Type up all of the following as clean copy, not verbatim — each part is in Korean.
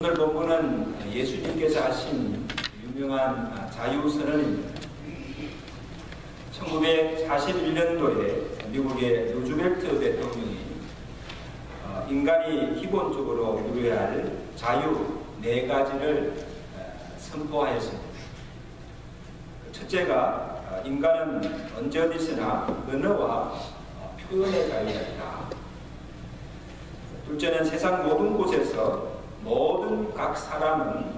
오늘 본문은 예수님께서 하신 유명한 자유선언입니다. 1941년도에 미국의 루즈벨트 대통령이 인간이 기본적으로 누려야 할 자유 4가지를 선포하였습니다. 첫째가 인간은 언제 어디서나 언어와 표현의 자유가 있다. 둘째는 세상 모든 곳에서 모든 각 사람은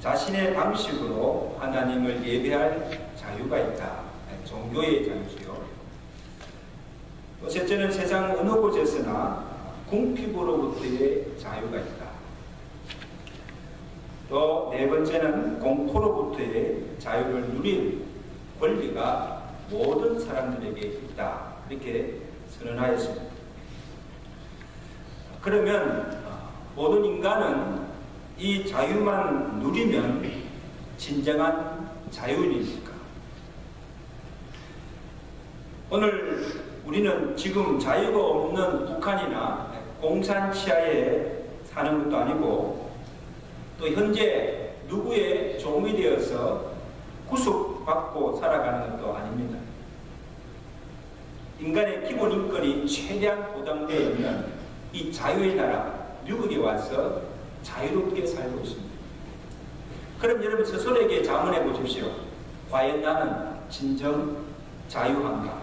자신의 방식으로 하나님을 예배할 자유가 있다. 종교의 자유지요. 셋째는 세상 어느 곳에서나 궁핍으로부터의 자유가 있다. 또 네 번째는 공포로부터의 자유를 누릴 권리가 모든 사람들에게 있다. 이렇게 선언하였습니다. 그러면 모든 인간은 이 자유만 누리면 진정한 자유인입니까? 오늘 우리는 지금 자유가 없는 북한이나 공산 치하에 사는 것도 아니고 또 현재 누구의 종이 되어서 구속받고 살아가는 것도 아닙니다. 인간의 기본 인권이 최대한 보장되어 있는 이 자유의 나라 미국에 와서 자유롭게 살고 있습니다. 그럼 여러분 스스로에게 자문해 보십시오. 과연 나는 진정 자유한가?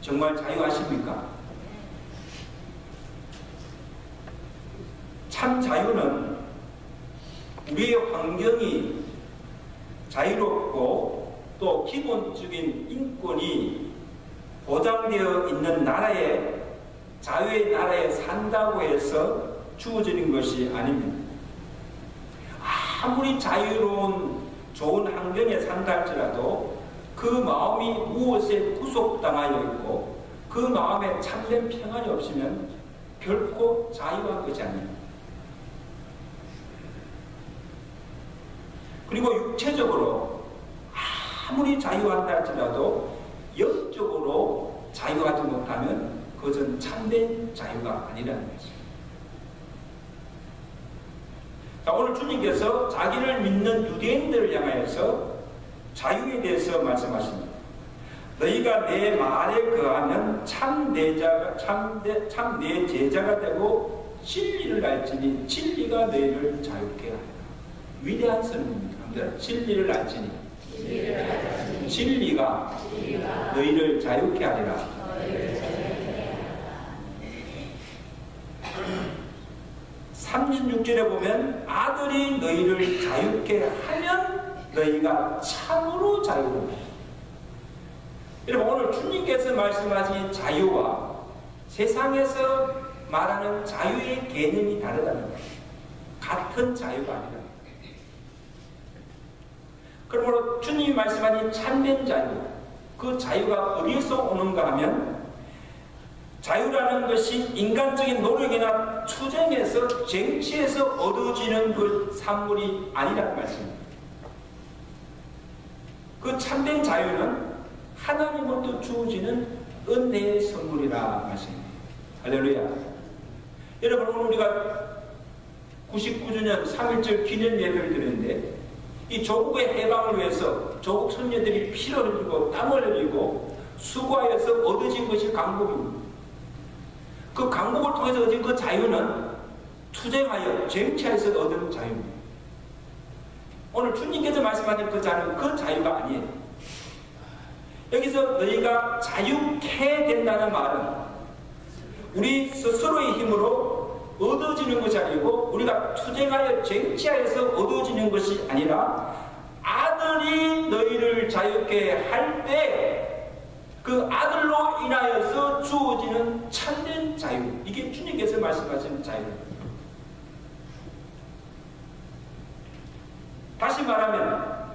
정말 자유하십니까? 참 자유는 우리의 환경이 자유롭고 또 기본적인 인권이 보장되어 있는 나라에 자유의 나라에 산다고 해서 주어지는 것이 아닙니다. 아무리 자유로운 좋은 환경에 산다 할지라도 그 마음이 무엇에 구속당하여 있고 그 마음에 참된 평안이 없으면 결코 자유한 것이 아닙니다. 그리고 육체적으로 아무리 자유한다 할지라도 영적으로 자유하지 못하면 그것은 참된 자유가 아니라는 것입니다. 자, 오늘 주님께서 자기를 믿는 유대인들을 향하여서 자유에 대해서 말씀하십니다. 너희가 내 말에 거하면 참 내 제자가 되고 진리를 알지니 진리가 너희를 자유케 하리라. 위대한 선언입니다. 진리를 알지니 진리가 너희를 자유케 하리라. 36절에 보면 아들이 너희를 자유케 하면 너희가 참으로 자유롭다. 여러분 오늘 주님께서 말씀하신 자유와 세상에서 말하는 자유의 개념이 다르다는 거예요. 같은 자유가 아니라. 그러므로 주님이 말씀하신 참된 자유, 그 자유가 어디서 오는가 하면 자유라는 것이 인간적인 노력이나 투쟁에서 쟁취해서 얻어지는 그 산물이 아니라는 말씀입니다. 그 참된 자유는 하나님으로부터 주어지는 은혜의 선물이라 말씀입니다. 할렐루야. 여러분 오늘 우리가 99주년 3.1절 기념 예배를 드렸는데 이 조국의 해방을 위해서 조국 선녀들이 피를 흘리고 땀을 흘리고 수고하여서 얻어진 것이 강국입니다. 그 강국을 통해서 얻은 그 자유는 투쟁하여 쟁취해서 얻은 자유입니다. 오늘 주님께서 말씀하신 그 자유는 그 자유가 아니에요. 여기서 너희가 자유케 된다는 말은 우리 스스로의 힘으로 얻어지는 것이 아니고 우리가 투쟁하여 쟁취하여서 얻어지는 것이 아니라 아들이 너희를 자유케 할 때 그 아들로 인하여서 주어지는 참된 자유, 이게 주님께서 말씀하시는 자유입니다. 다시 말하면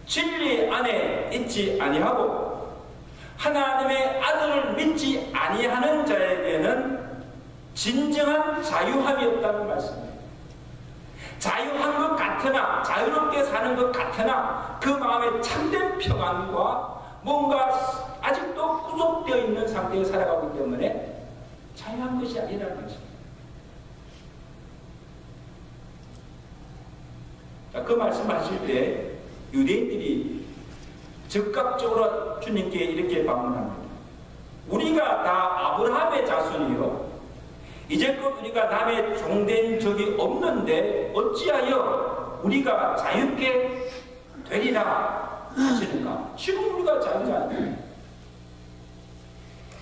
진리 안에 있지 아니하고 하나님의 아들을 믿지 아니하는 자에게는 진정한 자유함이 없다는 말씀입니다. 자유한 것 같으나 자유롭게 사는 것 같으나 그 마음에 참된 평안과 뭔가 아직도 구속되어 있는 상태에 살아가기 때문에 자유한 것이 아니라는 것입니다. 그 말씀하실 때 유대인들이 즉각적으로 주님께 이렇게 반문합니다. 우리가 다 아브라함의 자손이요, 이제껏 우리가 남의 종된 적이 없는데 어찌하여 우리가 자유케 되리라 하시는가? 지금 우리가 자유자 아니에요.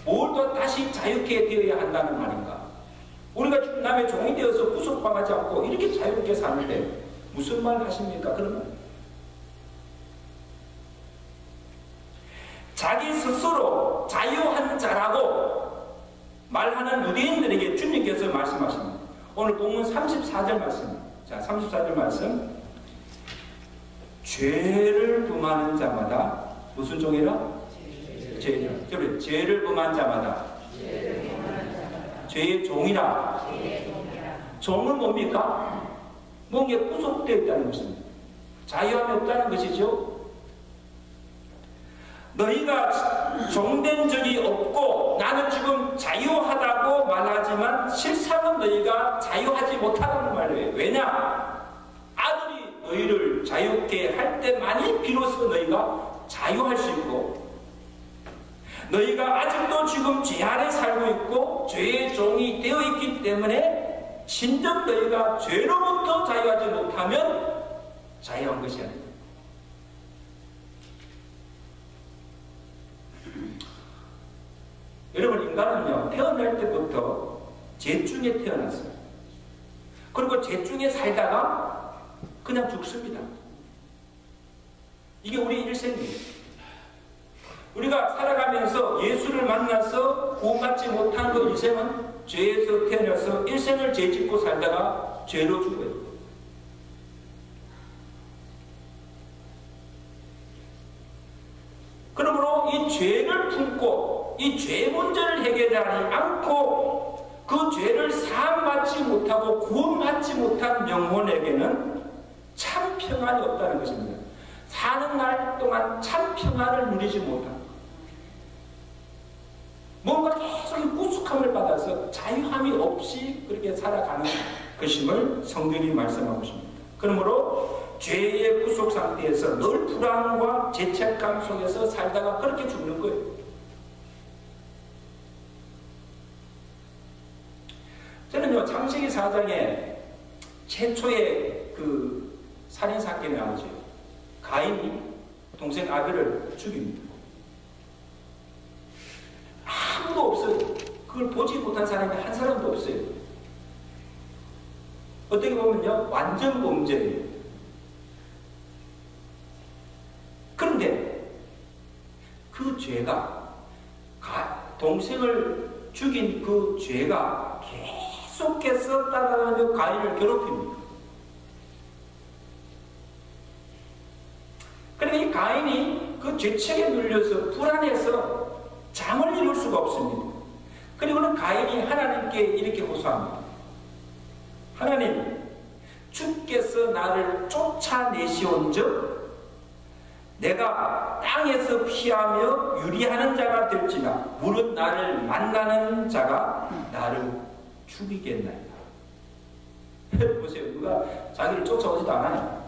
뭘 또 다시 자유케 되어야 한다는 말인가? 우리가 지금 남의 종이 되어서 구속당하지 않고 이렇게 자유롭게 사는데 무슨 말 하십니까? 그러면 자기 스스로 자유한 자라고 말하는 유대인들에게 주님께서 말씀하십니다. 오늘 본문 34절 말씀. 자, 34절 말씀. 죄를 범하는 자마다 무슨 종이라? 죄를 범한 자마다 죄의 종이라. 종은 뭡니까? 뭔가 구속되어 있다는 것입니다. 자유함이 없다는 것이죠. 너희가 종된 적이 없고 나는 지금 자유하다고 말하지만 실상은 너희가 자유하지 못하다는 말이에요. 왜냐? 아들이 너희를 자유케 할 때만이 비로소 너희가 자유할 수 있고, 너희가 아직도 지금 죄 아래 살고 있고 죄의 종이 되어 있기 때문에 진정 너희가 죄로부터 자유하지 못하면 자유한 것이 아닙니다. 여러분, 인간은요, 태어날 때부터 죄 중에 태어났어요. 그리고 죄 중에 살다가 그냥 죽습니다. 이게 우리 일생이에요. 우리가 살아가면서 예수를 만나서 구원받지 못한 그 인생은 죄에서 태어나서 일생을 죄 짓고 살다가 죄로 죽어요. 그러므로 이 죄를 품고 이 죄 문제를 해결하지 않고 그 죄를 사함받지 못하고 구원받지 못한 영혼에게는 참 평안이 없다는 것입니다. 사는 날 동안 참 평안을 누리지 못합니다. 뭔가 계속 구속함을 받아서 자유함이 없이 그렇게 살아가는 것임을 성경이 말씀하고 있습니다. 그러므로 죄의 구속 상태에서 늘 불안과 죄책감 속에서 살다가 그렇게 죽는 거예요. 저는요, 창세기 4장에 최초의 그 살인사건이 나오죠. 가인이 동생 아벨을 죽입니다. 아무도 없어요. 그걸 보지 못한 사람이 한 사람도 없어요. 어떻게 보면요, 완전 범죄예요. 그런데 그 죄가, 동생을 죽인 그 죄가 계속해서 따라다니며 가인을 괴롭힙니다. 그러니까 이 가인이 그 죄책에 눌려서 불안해서 잠을 이룰 수가 없습니다. 그리고는 가인이 하나님께 이렇게 호소합니다. 하나님, 주께서 나를 쫓아내시온즉 내가 땅에서 피하며 유리하는 자가 될지나 무릇 나를 만나는 자가 나를 죽이겠나이다. 보세요. 누가 자기를 쫓아오지도 않아요.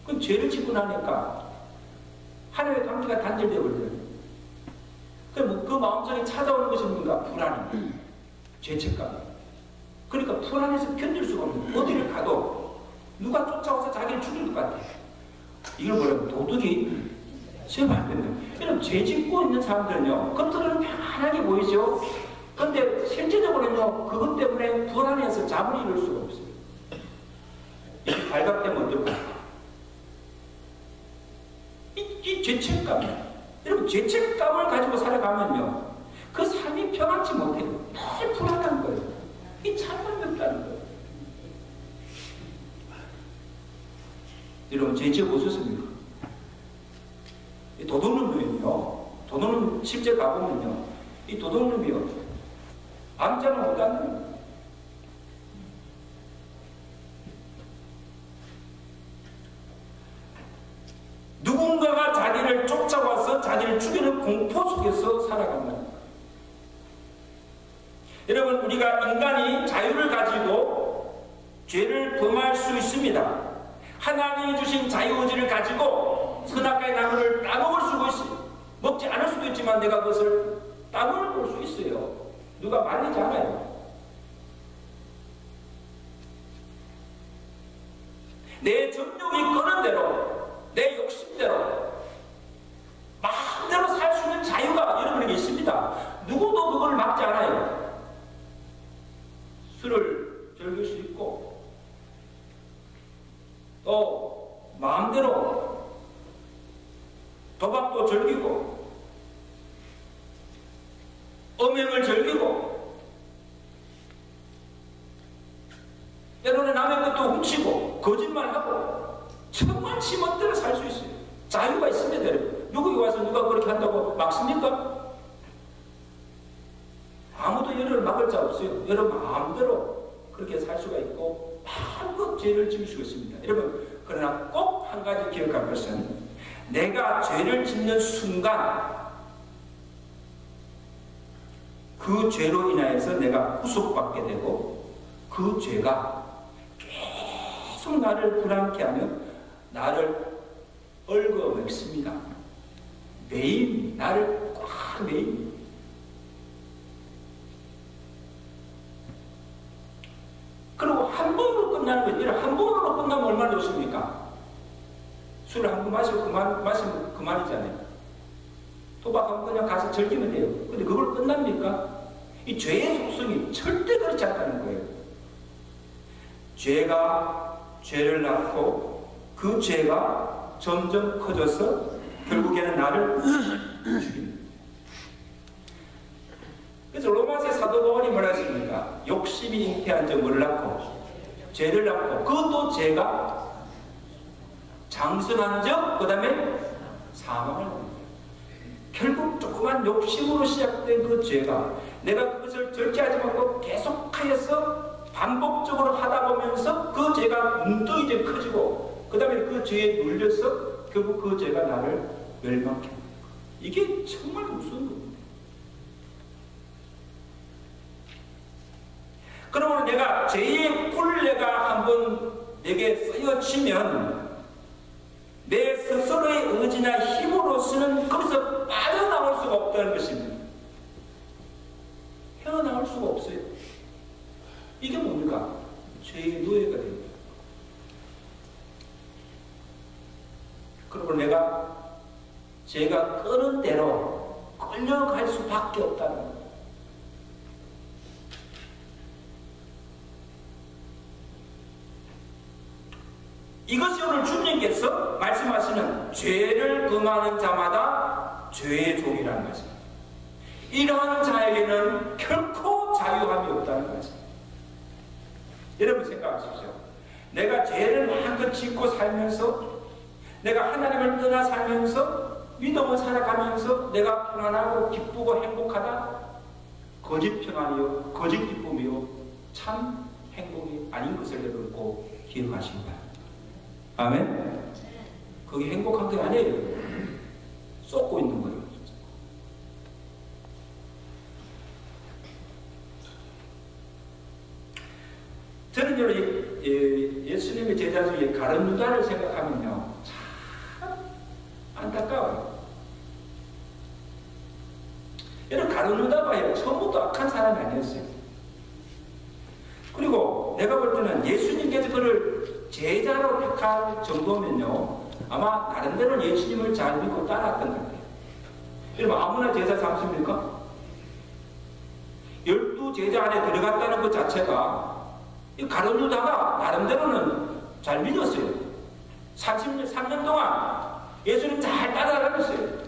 그럼 죄를 짓고 나니까 하나님의 관계가 단절되어 버려요. 그럼 그 마음속에 찾아오는 것이 뭔가? 불안입니다. 죄책감. 그러니까 불안해서 견딜 수가 없는 거예요. 어디를 가도 누가 쫓아와서 자기를 죽일 것 같아요. 이걸 뭐라고? 도둑이 세우면 안 된다. 여러분, 죄 짓고 있는 사람들은요, 겉으로는 편안하게 보이죠? 근데 실제적으로는요, 그것 때문에 불안해서 잠을 이룰 수가 없어요. 이렇게 발각되면 어떨까요? 이 죄책감. 여러분, 죄책감을 가지고 살아가면요, 그 삶이 평안치 못해요. 늘 불안한 거예요. 이 참음이 없다는 거예요. 여러분, 죄 지어보셨습니까? 이 도둑놈이요, 도둑놈 실제 가보면요, 이 도둑놈이요, 밤잠을 못 자는 거예요. 누군가가 자기를 쫓아와서 자기를 죽이는 공포 속에서 살아간다. 여러분, 우리가 인간이 자유를 가지고 죄를 범할 수 있습니다. 하나님이 주신 자유의지를 가지고 선악과의 나무를 따먹을 수도 있어요. 먹지 않을 수도 있지만 내가 그것을 따먹을 수 있어요. 누가 말리지 않아요. 내 정욕이 끄는 대로, 내 욕심대로 마음대로 살 수 있는 자유가 여러분에게 있습니다. 누구도 그걸 막지 않아요. 술을 즐길 수 있고, 또 마음대로 도박도 즐기고, 음행을 즐기고, 때로는 남의 것도 훔치고 거짓말하고 정말 지멋대로 살 수 있어요. 자유가 있습니다, 여러분. 누구에게 와서 누가 그렇게 한다고 막습니까? 아무도 여러분을 막을 자 없어요. 여러분 마음대로 그렇게 살 수가 있고 마음껏 죄를 지을 수 있습니다. 여러분, 그러나 꼭 한 가지 기억할 것은 내가 죄를 짓는 순간 그 죄로 인하여서 내가 구속받게 되고 그 죄가 계속 나를 불안케 하며 나를 얽어맥습니다. 매일 나를 꽉 매입니다. 그리고 한 번으로 끝나는 거예요. 한 번으로 끝나면 얼마나 좋습니까? 술을 한 번 마시고 마시면 그만이잖아요. 도박하면 그냥 가서 즐기면 돼요. 근데 그걸 끝납니까? 이 죄의 속성이 절대 그렇지 않다는 거예요. 죄가 죄를 낳고 그 죄가 점점 커져서 결국에는 나를 죽입니다. 그래서 로마서 사도 바울이 뭐라 했습니까? 욕심이 잉태한 점을 낳고 죄를 낳고 그것도 죄가 장성한 적, 그 다음에 사망을 합니다. 결국 조그만 욕심으로 시작된 그 죄가 내가 그것을 절제하지 말고 계속하여서 반복적으로 하다 보면서 그 죄가 문득 이제 커지고 그 다음에 그 죄에 눌려서 결국 그 죄가 나를 멸망케 합니다. 이게 정말 무서운 겁니다. 그러면 내가 죄의 굴레가 한번 내게 쓰여지면 내 스스로의 의지나 힘으로서는 거기서 빠져나올 수가 없다는 것입니다. 헤어나올 수가 없어요. 이게 뭡니까? 죄의 노예가 됩니다. 그리고 내가 죄가 끄는 대로 끌려갈 수밖에 없다는 거예요. 이것이 오늘 주님께서 말씀하시는 죄를 금하는 자마다 죄의 종이라는 것입니다. 이러한 자에게는 결코 자유함이 없다는 것입니다. 여러분 생각하십시오. 내가 죄를 마음껏 짓고 살면서 내가 하나님을 떠나 살면서 믿음을 살아가면서 내가 편안하고 기쁘고 행복하다? 거짓 평안이요 거짓 기쁨이요 참 행복이 아닌 것을 여러분 꼭 기억하시기 바랍니다. 아멘? 그게 행복한 게 아니에요. 쏟고 있는 거예요. 저는 예수님의 제자 중에 가룟 유다를 생각하면요 참 안타까워요. 여러분, 가룟 유다가 처음부터 악한 사람이 아니었어요. 그리고 내가 볼 때는 예수님께서 그를 제자로 택할 정도면요 아마 나름대로 예수님을 잘 믿고 따라왔던 것 같아요. 여러분, 아무나 제자 삼습니까? 12제자 안에 들어갔다는 것 자체가 이 가룟 유다가 나름대로는 잘 믿었어요. 3년 동안 예수님 잘 따라다녔어요.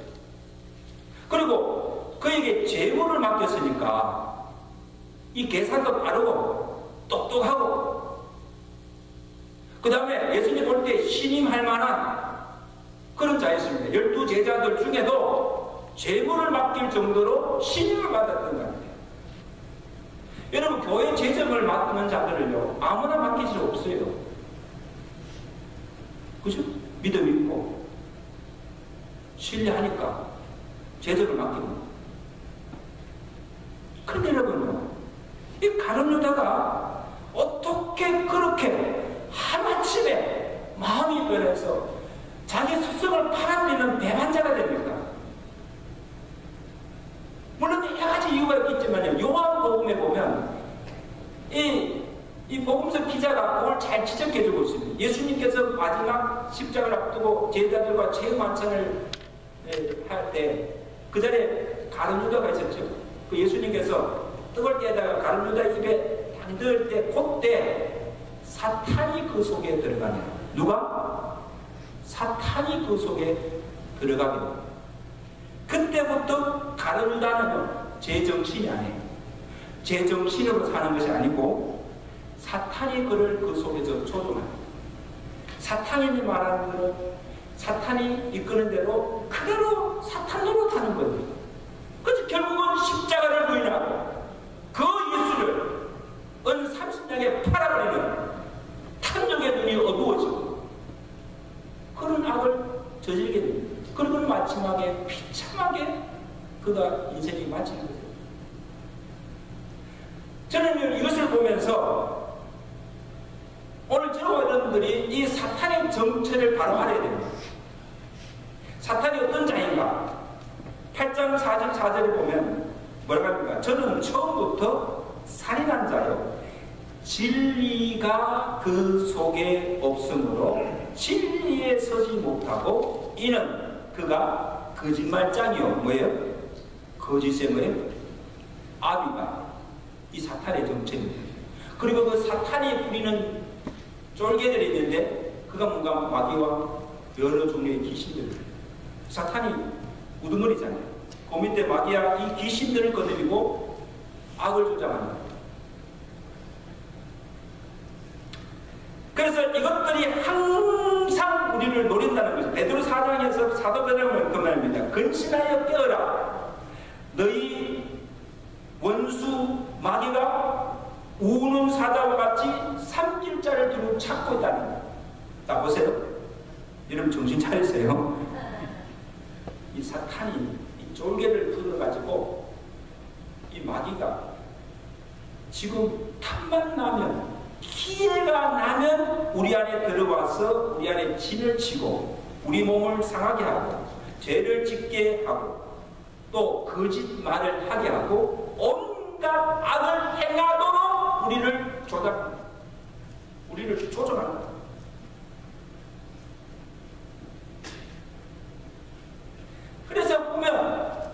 그리고 그에게 재물을 맡겼으니까 이 계산도 빠르고 똑똑하고 그 다음에 예수님 볼 때 신임할 만한 그런 자였습니다. 12제자들 중에도 재물을 맡길 정도로 신임을 받았던 것 같아요. 여러분, 교회 재정을 맡는 자들을요 아무나 맡길 수 없어요. 그죠? 믿음 있고 신뢰하니까 재정을 맡깁니다. 그런데 여러분요, 이 가룟 유다가 어떻게 그렇게 변해서 자기 스스로를 팔아버리는 배반자가 됩니까? 물론 여러 가지 이유가 있겠지만요. 요한복음에 보면 이 복음서 기자가 그걸 잘 지적해주고 있습니다. 예수님께서 마지막 십자가를 앞두고 제자들과 최후만찬을 할 때 그 자리에 가룟 유다가 있었죠. 그 예수님께서 떡을 떼다가 가룟 유다 입에 딱 넣을 때 그때 사탄이 그 속에 들어가네요. 누가? 사탄이 그 속에 들어가게 됩니다. 그때부터 가룟 유다는 제정신이 아니에요. 제정신으로 사는 것이 아니고 사탄이 그를 그 속에서 조종합니다. 사탄이 말하는 대로, 사탄이 이끄는 대로 그대로 사탄 노릇하는 거예요. 그래서 결국은 십자가를 부인하고 그 예수를 은 30냥에 팔아버리는 탐욕의 눈이 어두워지고 그런 악을 저지르게 됩니다. 그리고 마지막에 비참하게 그가 인생이 마치는 거예요. 저는 이것을 보면서 오늘 저와 여러분들이 이 사탄의 정체를 바로 알아야 됩니다. 사탄이 어떤 자인가? 8장 44절에 보면 뭐라고 합니까? 저는 처음부터 살인한 자요. 진리가 그 속에 없으므로 진리에 서지 못하고 이는 그가 거짓말장이요. 뭐예요? 거짓의 뭐예요? 아비가 이 사탄의 정체입니다. 그리고 그 사탄이 부리는 쫄개들이 있는데 그가 뭔가 마귀와 여러 종류의 귀신들. 사탄이 우두머리잖아요. 그 밑에 마귀와 이 귀신들을 거느리고 악을 조장합니다. 그래서 이것들이 항상 우리를 노린다는 거죠. 베드로 4장에서 사도 베드로는 그 말입니다. 근신하여 깨어라. 너희 원수 마귀가 우는 사자와 같이 삼킬자를 두루 찾고 있다는 거예요. 자 보세요. 여러분 정신 차리세요. 이 사탄이 이 쫄개를 풀어가지고 이 마귀가 지금 탐만 나면, 기회가 나면 우리 안에 들어와서 우리 안에 진을 치고 우리 몸을 상하게 하고 죄를 짓게 하고 또 거짓말을 하게 하고 온갖 악을 행하도록 우리를 조작합니다. 우리를 조종합니다. 그래서 보면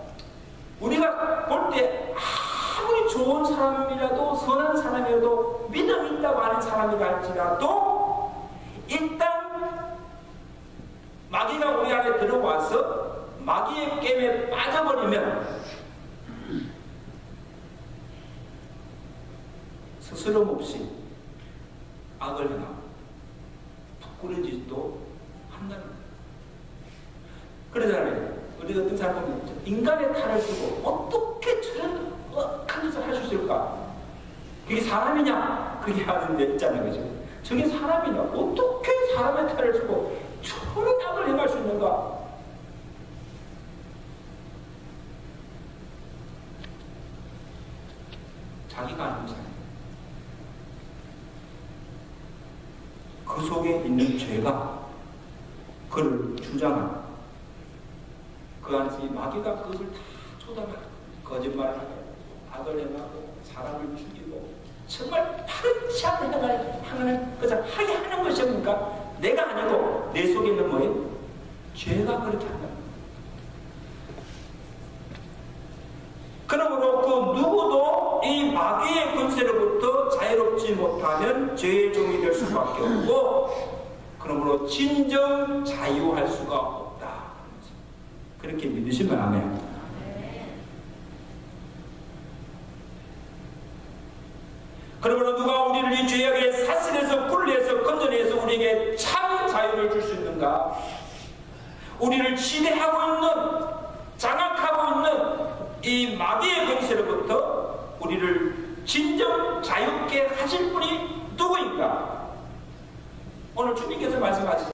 우리가 볼 때 아무리 좋은 사람이라도 선한 사람이라도 믿음 있다고 하는 사람이라 할지라도 일단 마귀가 우리 안에 들어와서 마귀의 게임에 빠져버리면 스스럼 없이 악을 행하고 부끄러운 짓도 한다는 거예요. 그러잖아요. 우리가 어떤 사람은 인간의 탈을 쓰고 어떻게 저런 억한 짓을 할 수 있을까? 그게 사람이냐? 그게 하는데 있잖아요. 그죠? 저게 사람이냐? 어떻게 사람의 탈을 쓰고 저런 악을 행할 수 있는가? 자기가 아는 사람. 그 속에 있는 죄가 그를 주장하는 그 안에서 이 마귀가 그것을 다 조달하고 거짓말을 하고 악을 행하고 사람을 죽이고 정말 파렴치 않은 행을 하는 것을 하게 하는 것이 뭡니까? 내가 아니고 내 속에 있는 뭐예요? 죄가 그렇게 한다. 그러므로 그 누구도 이 마귀의 권세로부터 자유롭지 못하면 죄의 종이 될 수밖에 없고 그러므로 진정 자유할 수가 없다. 그렇게 믿으시면 아멘. 그러므로 누가 우리를 이 죄악의 사슬에서 굴레에서 건져내서 우리에게 참 자유를 줄 수 있는가? 우리를 지배하고 있는, 장악하고 있는 이 마귀의 권세로부터 우리를 진정 자유케 하실 분이 누구인가? 오늘 주님께서 말씀하신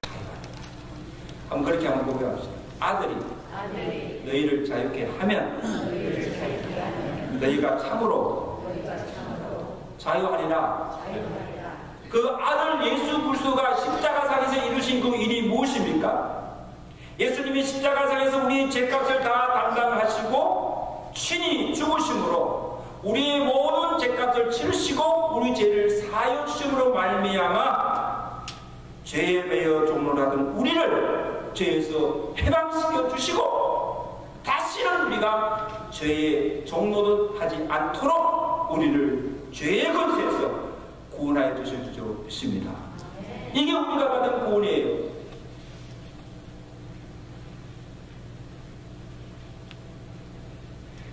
한번 그렇게 한번 고백합시다. 아들이 너희를 자유케 하면 너희가 참으로 자유하리라. 그 아들 예수 그리스도가 십자가상에서 이루신 그 일이 무엇입니까? 예수님이 십자가상에서 우리 죄값을 다 담당하시고 친히 죽으심으로 우리의 모든 죄값을 치르시고 우리 죄를 사하여 주심으로 말미암아 죄에 매여 종로라던 우리를 죄에서 해방시켜 주시고 다시는 우리가 죄의 종로도 하지 않도록 우리를 죄의 권세에서 구원하여 주실 줄 믿습니다. 이게 우리가 받은 구원이에요.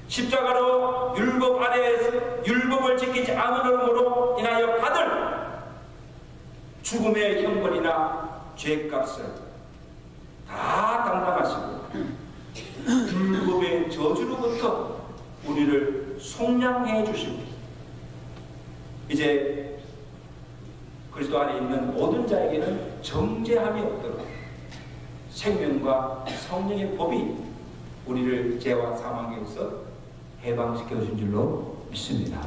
십자가로 율법 아래에서 율법을 지키지 않으므로 인하여 받을 죽음의 형벌이나 죄값을 다 담당하시고 율법의 저주로부터 우리를 속량해 주시고 이제 그리스도 안에 있는 모든 자에게는 정죄함이 없도록 생명과 성령의 법이 우리를 죄와 사망에서 해방시켜 주신 줄로 믿습니다.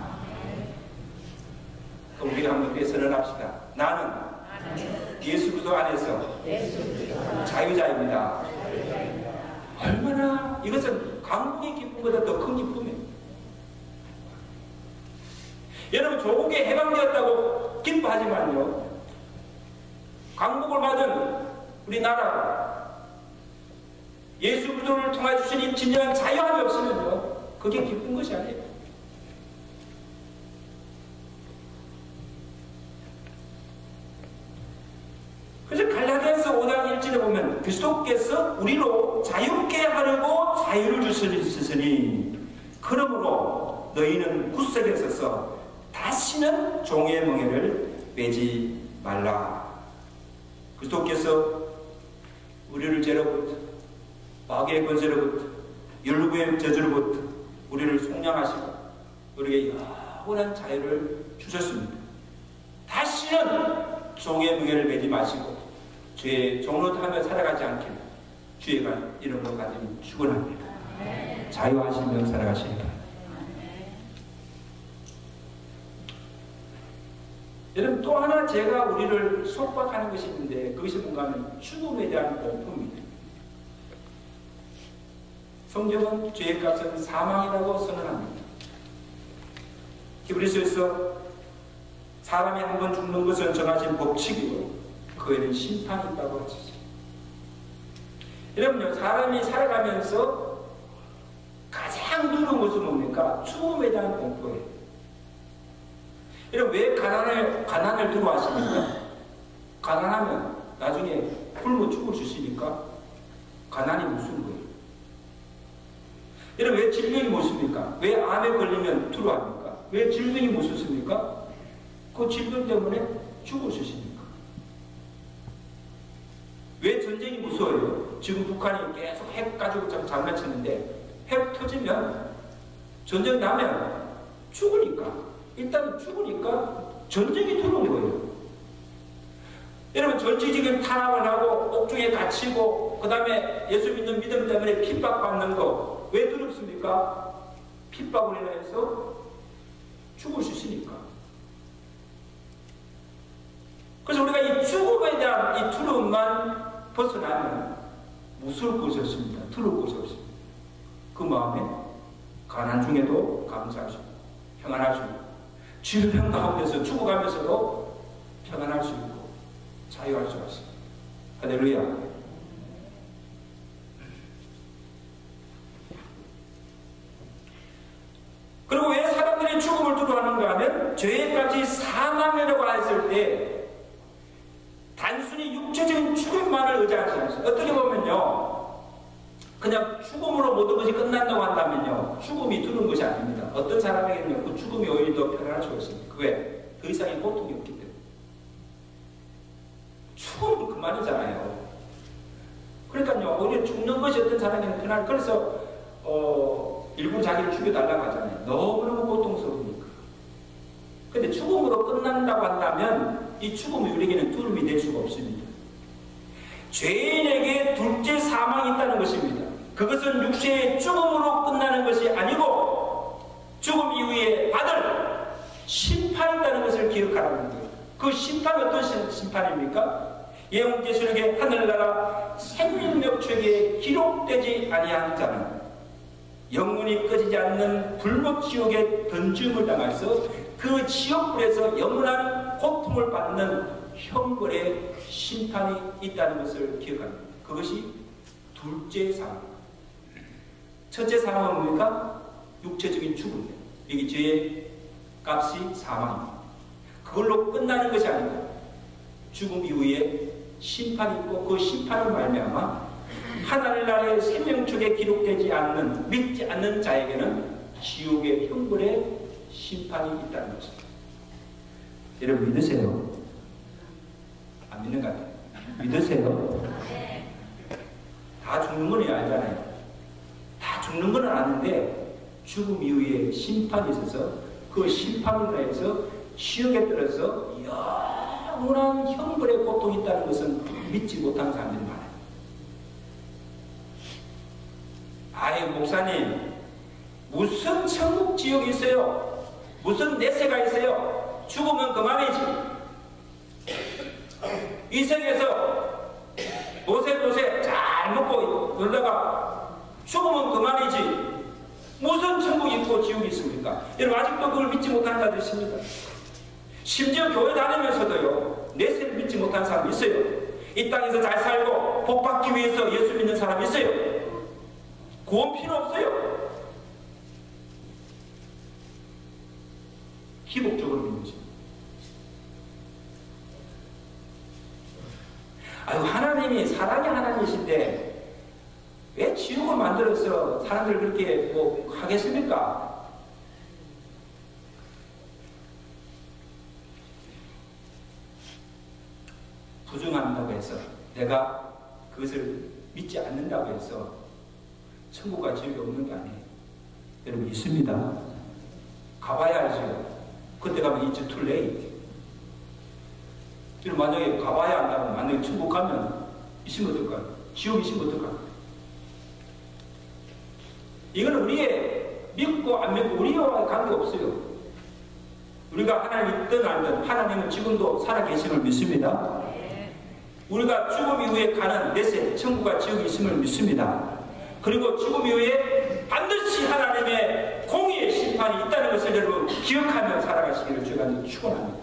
그럼 우리가 한번 선언합시다. 나는 예수 그리스도 안에서 자유자입니다. 얼마나 이것은 강국의 기쁨보다 더 큰 기쁨이에요. 여러분 조국에 해방되었다고 기뻐하지만요, 강국을 받은 우리나라 예수 그리스도를 통해 주신 이 진정한 자유함이 없으면요 그게 기쁜 것이 아니에요. 그래서 갈라디아서 5장 1절에 보면 그리스도께서 우리로 자유케 하려고 자유를 주셨으니 그러므로 너희는 굳세게 서서 다시는 종의 멍에를 매지 말라. 그리스도께서 우리를 죄로부터 마귀의 권세로부터 율법의 저주로부터 우리를 속량하시고 우리에게 영원한 자유를 주셨습니다. 다시는 종의 멍에를 매지 마시고 죄의 종노릇하며 살아가지 않길 주의 이름으로 가지니 축원합니다. 자유하시며 살아가시기 바랍니다. 여러분 또 하나 죄가 우리를 속박하는 것이 있는데 그것이 뭔가 하면 죽음에 대한 공포입니다. 성경은 죄의 값은 사망이라고 선언합니다. 히브리서에서 사람이 한 번 죽는 것은 정하신 법칙이고 그에는 심판이 있다고 하시죠. 여러분요, 사람이 살아가면서 가장 두려운 것은 뭡니까? 죽음에 대한 공포예요. 여러분 왜 가난을 두려워하십니까? 가난하면 나중에 굶어 죽을 수 있으니까 가난이 무슨 거예요? 여러분 왜 질병이 무엇입니까? 왜 암에 걸리면 두려워합니까? 왜 질병이 무엇입니까? 그 질병 때문에 죽을 수 있으니까. 왜 전쟁이 무서워요? 지금 북한이 계속 핵 가지고 장난치는데 핵 터지면 전쟁 나면 죽으니까 일단 죽으니까 전쟁이 두려운 거예요. 여러분 전지지금 탄압을 하고 옥중에 갇히고 그 다음에 예수 믿는 믿음 때문에 핍박받는 거 왜 두렵습니까? 핍박을 인해서 죽을 수 있으니까. 그래서 우리가 이 죽음에 대한 이 두려움만 벗어나면 무서울 것이 없습니다. 두려울 것이 없습니다. 그 마음에 가난 중에도 감사할 수 있고 평안할 수 있고 질병 가운데서 죽어가면서도 평안할 수 있고 자유할 수가 있습니다. 할렐루야. 그리고 왜 사람들이 죽음을 두려워하는가 하면 죄의 값이 사망이라고 했을 때 단순히 육체적인 죽음만을 의지하지 않습니다. 어떻게 보면요, 그냥 죽음으로 모든 것이 끝난다고 한다면요 죽음이 두려운 것이 아닙니다. 어떤 사람에게는 그 죽음이 오히려 더 편안할 수가 있습니다. 왜? 더 이상의 고통이 없기 때문에. 죽음은 그만이잖아요. 그러니까요 오히려 죽는 것이 어떤 사람에게는 편안할. 그래서 일부 자기를 죽여달라고 하잖아요. 너무너무 고통스러우니까. 근데 죽음으로 끝난다고 한다면 이 죽음이 우리에게는 두려움이 될 수가 없습니다. 죄인에게 둘째 사망이 있다는 것입니다. 그것은 육체의 죽음으로 끝나는 것이 아니고 죽음 이후에 받을 심판이 있다는 것을 기억하라는 거예요. 그 심판이 어떤 심판입니까? 예언계시록에 하늘나라 생명력책에 기록되지 아니한 자는 영원히 꺼지지 않는 불못 지옥에 던짐을 당해서 그 지옥불에서 영원한 고통을 받는 형벌의 심판이 있다는 것을 기억합니다. 그것이 둘째 상황. 첫째 상황은 뭡니까? 육체적인 죽음입니다. 여기 죄의 값이 사망입니다. 그걸로 끝나는 것이 아니고 죽음 이후에 심판이 있고 그 심판을 말미암아 하늘나라의 생명책에 기록되지 않는 믿지 않는 자에게는 지옥의 형벌의 심판이 있다는 것입니다. 여러분 믿으세요? 안 믿는 것 같아요. 믿으세요? 다 죽는 건 알잖아요. 다 죽는 건 아는데 죽음 이후에 심판이 있어서 그 심판으로 해서 지옥에 떨어져 영원한 형벌의 고통이 있다는 것은 믿지 못하는 사람들이 많아요. 아이 목사님 무슨 천국 지옥이 있어요? 무슨 내세가 있어요? 죽으면 그만이지. 이 세계에서 노세 잘 먹고 놀다가 죽으면 그만이지. 무슨 천국이 있고 지옥이 있습니까? 여러분 아직도 그걸 믿지 못하는 자들이 있습니다. 심지어 교회 다니면서도요 내세를 믿지 못하는 사람이 있어요. 이 땅에서 잘 살고 복 받기 위해서 예수 믿는 사람이 있어요. 구원 필요 없어요. 기복적으로 믿는 거죠. 아유 하나님이 사랑의 하나님이신데 왜 지옥을 만들어서 사람들 그렇게 뭐 하겠습니까? 부정한다고 해서 내가 그것을 믿지 않는다고 해서 천국과 지옥이 없는 게 아니에요. 여러분 있습니다. 가봐야 알죠. 그때 가면 it's too late. 만약에 가봐야 한다면 만약에 천국 가면 있으면 어떨까요? 지옥이 있으면 어떨까요? 이거는 우리의 믿고 안 믿고 우리와 관계없어요. 우리가 하나님 있든 아니든 하나님은 지금도 살아계심을 믿습니다. 우리가 죽음 이후에 가는 내세 천국과 지옥이 있음을 믿습니다. 그리고 죽음 이후에 반드시 하나님의 공의의 심판이 있다는 것을 여러분 기억하며 살아가시기를 주가 축원합니다.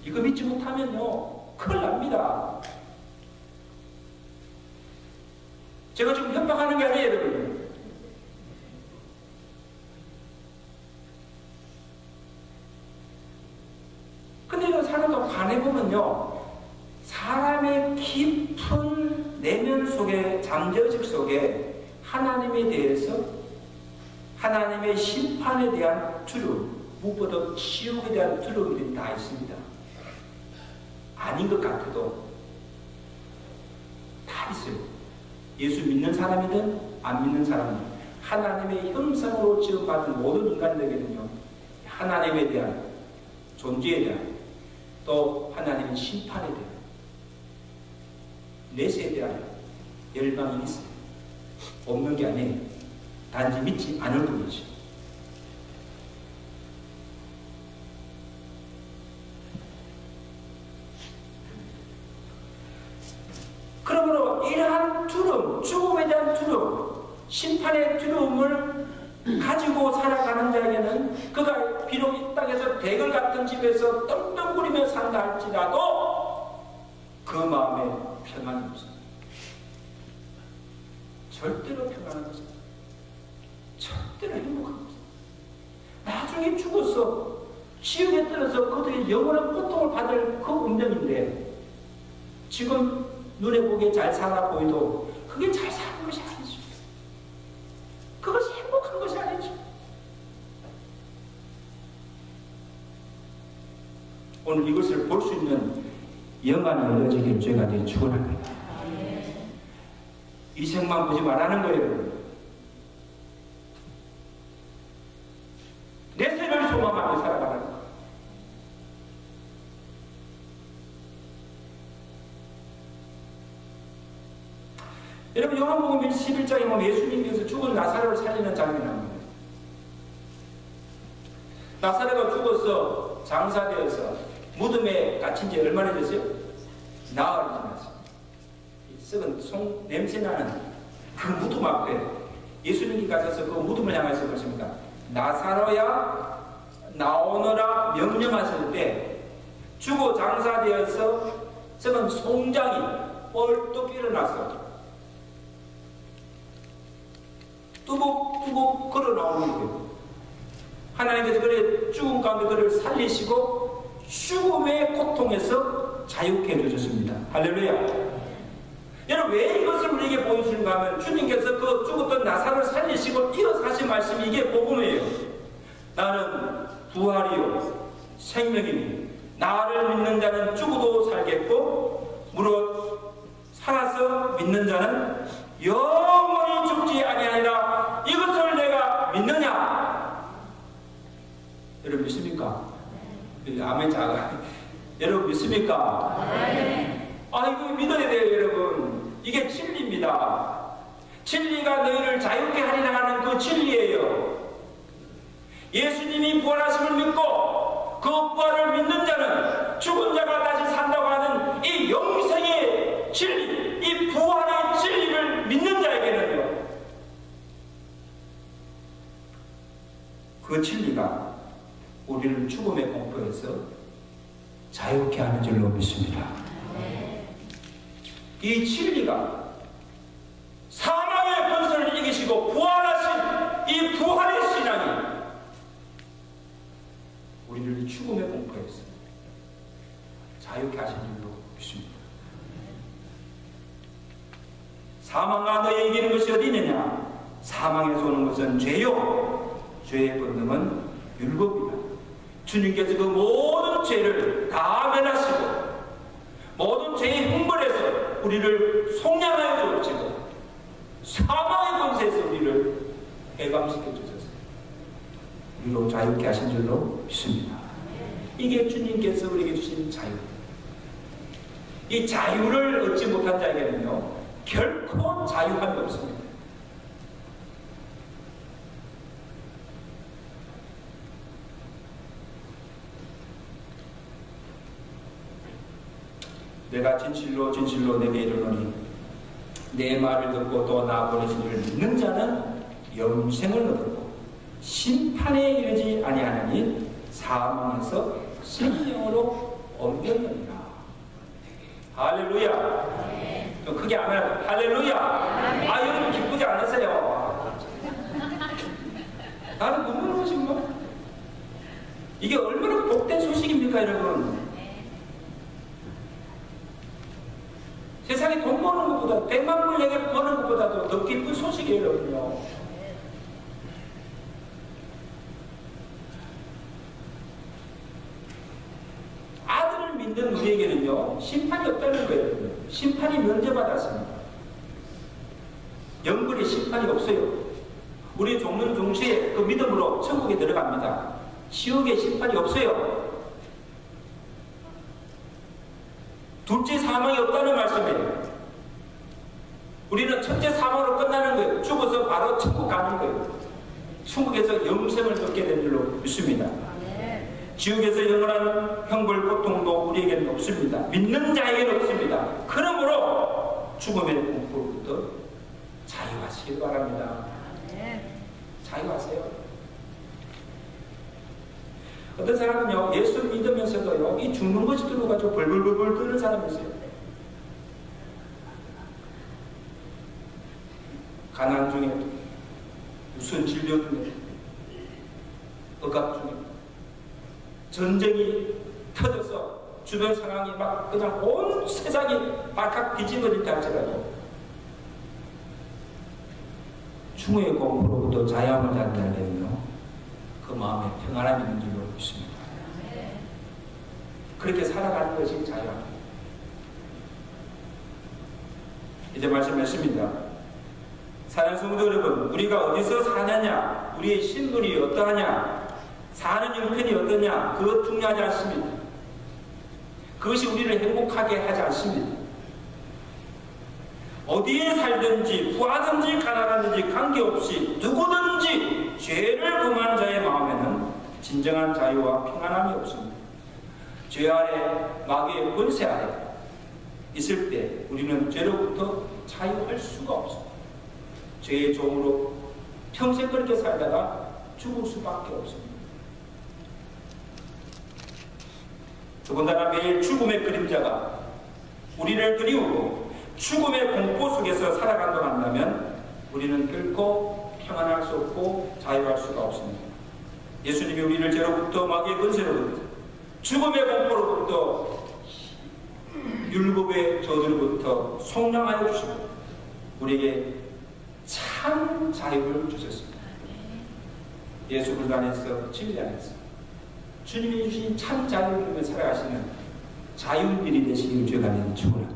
이거 믿지 못하면요 큰일 납니다. 제가 지금 협박하는 게 아니에요 여러분. 근데 이거 사는 거 관해보면요 사람의 깊은 내면 속에 잠재의식 속에 하나님에 대해서 하나님의 심판에 대한 두려움 무엇보다 지옥에 대한 두려움들이 다 있습니다. 아닌 것 같아도 다 있어요. 예수 믿는 사람이든 안 믿는 사람이든 하나님의 형상으로 지음받은 모든 인간들에게는요 하나님에 대한 존재에 대한 또 하나님의 심판에 대한 내세에 대한 열망이 있어요. 없는 게 아니에요. 단지 믿지 않을 뿐이죠. 그러므로 이러한 두려움, 죽음에 대한 두려움, 심판의 두려움을 가지고 살아가는 자에게는 그가 비록 이 땅에서 대걸 같은 집에서 떵떵거리며 산다 할지라도 그 마음에 평안이 없습니다. 절대로 평안한 것입니다. 절대로 행복한 것입니다. 나중에 죽어서 지옥에 떨어져 그들이 영원한 고통을 받을 그 운명인데 지금 눈에 보기에 잘 살아 보이도 그게 잘 사는 것이 아니죠. 그것이 행복한 것이 아니죠. 오늘 이것을 볼 수 있는 영안이 열려지기를 죄가 되어 축원합니다. 이 생만 보지 말라는 거예요. 내 생을 소망하며 살아가는 거예요. 여러분 요한복음 11장에 보면 예수님께서 죽은 나사로를 살리는 장면이 나옵니다. 나사로가 죽어서 장사되어서 무덤에 갇힌 지 얼마나 됐어요? 나으리지 않습니다. 썩은 냄새나는 그 무덤 앞에 예수님이 가셔서 그 무덤을 향해서 보십니까? 나사로야 나오너라 명령하실 때 죽어 장사되어서 썩은 송장이 벌떡 일어나서 뚜벅뚜벅 걸어 나오는 거예요. 하나님께서 그래 죽음 가운데 그를 살리시고 죽음의 고통에서 자유케 해주셨습니다. 할렐루야. 여러분 왜 이것을 우리에게 보여주는가 하면 주님께서 그 죽었던 나사로를 살리시고 일어사신 말씀이 이게 복음이에요. 나는 부활이요 생명이니 나를 믿는 자는 죽어도 살겠고 무릇 살아서 믿는 자는 영원히 죽지 아니하리라. 이것을 내가 믿느냐? 여러분 믿습니까? 아멘. 자가 여러분 믿습니까? 이거 믿어야 돼요. 여러분 이게 진리입니다. 진리가 너희를 자유케 하리라 하는 그 진리예요. 예수님이 부활하심을 믿고 그 부활을 믿는 자는 죽은 자가 다시 산다고 하는 이 영생의 진리, 이 부활의 진리를 믿는 자에게는요, 그 진리가 우리를 죽음의 공포에서 자유케 하는 줄로 믿습니다. 이 진리가 사망의 권세를 이기시고 부활하신 이 부활의 신앙이 우리를 죽음의 공포에서 자유케 하신 줄로 믿습니다. 사망아 너희 이기는 것이 어디 있느냐? 사망에서 오는 것은 죄요 죄의 본능은 율법이다. 주님께서 그 모든 죄를 다 면하시고 모든 죄의 형벌에서 우리를 속량하여 주시고 사망의 권세에서 우리를 해방시켜 주셔서 우리로 자유케 하신 줄로 믿습니다. 이게 주님께서 우리에게 주신 자유. 이 자유를 얻지 못한 자에게는요 결코 자유함이 없습니다. 내가 진실로 진실로 내게 이르노니 내 말을 듣고 또 나 보내신 이를 믿는 자는 영생을 얻고 심판에 이르지 아니하나니 사망에서 생명으로 옮겼느니라. 할렐루야. 좀 크게 하면 할렐루야. 여러분 기쁘지 않으세요? 나는 눈물 흘리신 거? 이게 얼마나 복된 소식입니까, 여러분? 세상에 돈 버는 것보다 100만 불 내게 버는 것보다도 더 기쁜 소식이에요, 여러분요. 아들을 믿는 우리에게는요 심판이 없다는 거예요. 심판이 면제받았습니다. 영벌의 심판이 없어요. 우리 종는 종시에 그 믿음으로 천국에 들어갑니다. 지옥의 심판이 없어요. 둘째 사망이 없다는 말씀이에요. 우리는 첫째 사망으로 끝나는 거예요. 죽어서 바로 천국 가는 거예요. 천국에서 영생을 얻게 된 줄로 믿습니다. 지옥에서 영원한 형벌 고통도 우리에게는 없습니다. 믿는 자에게는 없습니다. 그러므로 죽음의 공포로부터 자유하시길 바랍니다. 자유하세요. 어떤 사람은요 예수 믿으면서도요 이 죽는 것이 들어가지고 벌벌벌 떠는 사람이 있어요. 가난 중에 무슨 질병 중에 억압 중에 전쟁이 터져서 주변 상황이 막 그냥 온 세상이 발칵 뒤집어질 때 할지라도 충의 공포로부터 자유함을 잡는다면요 그 마음에 평안함이 있는 줄로 믿습니다. 그렇게 살아가는 것이 자유함입니다. 이제 말씀했습니다. 사랑하는 성도 여러분, 우리가 어디서 사느냐, 우리의 신분이 어떠하냐, 사는 형편이 어떠냐, 그것 중요하지 않습니다. 그것이 우리를 행복하게 하지 않습니다. 어디에 살든지 부하든지 가난하든지 관계없이 누구든지 죄를 범한 자의 마음에는 진정한 자유와 평안함이 없습니다. 죄 아래 마귀의 권세 아래 있을 때 우리는 죄로부터 자유할 수가 없습니다. 죄의 종으로 평생 그렇게 살다가 죽을 수밖에 없습니다. 더군다나 매일 죽음의 그림자가 우리를 그리우고 죽음의 공포 속에서 살아간다고 한다면 우리는 결코 평안할 수 없고 자유할 수가 없습니다. 예수님이 우리를 죄로부터 마귀의 권세로부터 죽음의 공포로부터 율법의 저주로부터 속량하여 주시고 우리에게 참 자유를 주셨습니다. 예수 그리스도 안에서 진리 안에서 주님이 주신 참 자유를 누리며 살아가시는 자유인들이 되시길 주의 간절히 축원합니다.